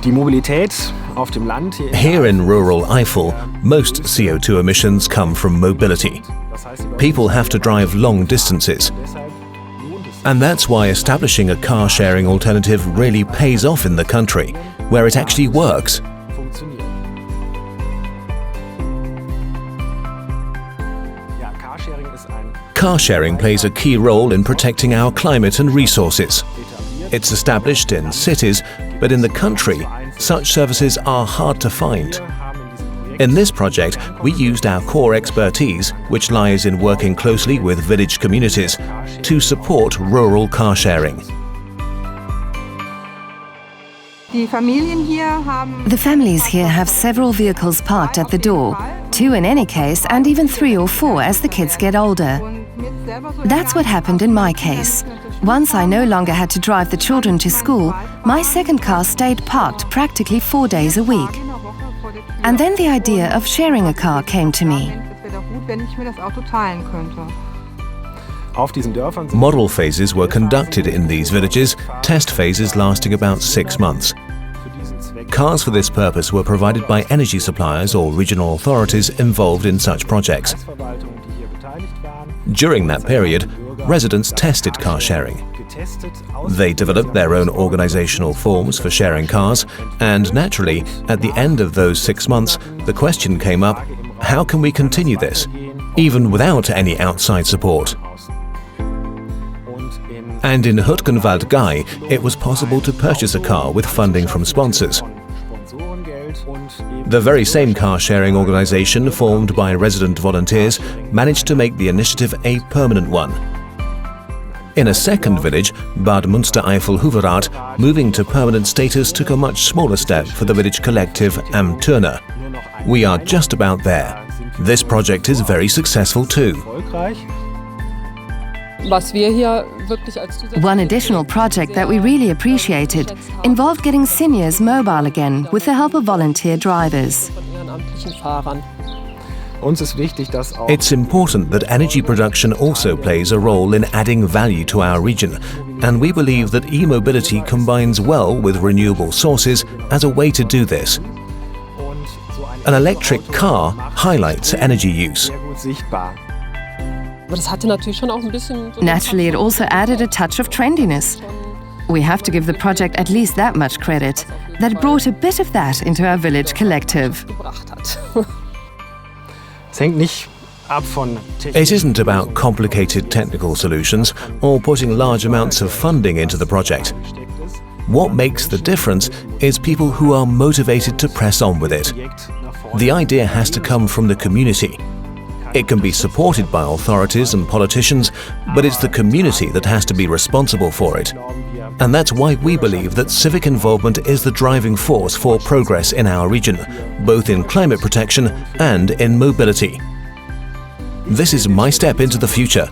Here in rural Eifel, most CO2 emissions come from mobility. People have to drive long distances. And that's why establishing a car-sharing alternative really pays off in the country, where it actually works. Car sharing plays a key role in protecting our climate and resources. It's established in cities, but in the country, such services are hard to find. In this project, we used our core expertise, which lies in working closely with village communities, to support rural car sharing. The families here have several vehicles parked at the door, 2 in any case, and even 3 or 4 as the kids get older. That's what happened in my case. Once I no longer had to drive the children to school, my second car stayed parked practically 4 days a week. And then the idea of sharing a car came to me. Model phases were conducted in these villages, test phases lasting about 6 months. Cars for this purpose were provided by energy suppliers or regional authorities involved in such projects. During that period, residents tested car sharing. They developed their own organizational forms for sharing cars, and naturally, at the end of those 6 months, the question came up, how can we continue this, even without any outside support? And in Hürtgenwald-Gei, it was possible to purchase a car with funding from sponsors. The very same car-sharing organization formed by resident volunteers managed to make the initiative a permanent one. In a second village, Bad Münstereifel-Huverath, moving to permanent status took a much smaller step for the village collective Am Turner. We are just about there. This project is very successful too. One additional project that we really appreciated involved getting seniors mobile again with the help of volunteer drivers. It's important that energy production also plays a role in adding value to our region, and we believe that e-mobility combines well with renewable sources as a way to do this. An electric car highlights energy use. Naturally, it also added a touch of trendiness. We have to give the project at least that much credit, that it brought a bit of that into our village collective. It isn't about complicated technical solutions or putting large amounts of funding into the project. What makes the difference is people who are motivated to press on with it. The idea has to come from the community. It can be supported by authorities and politicians, but it's the community that has to be responsible for it. And that's why we believe that civic involvement is the driving force for progress in our region, both in climate protection and in mobility. This is my step into the future.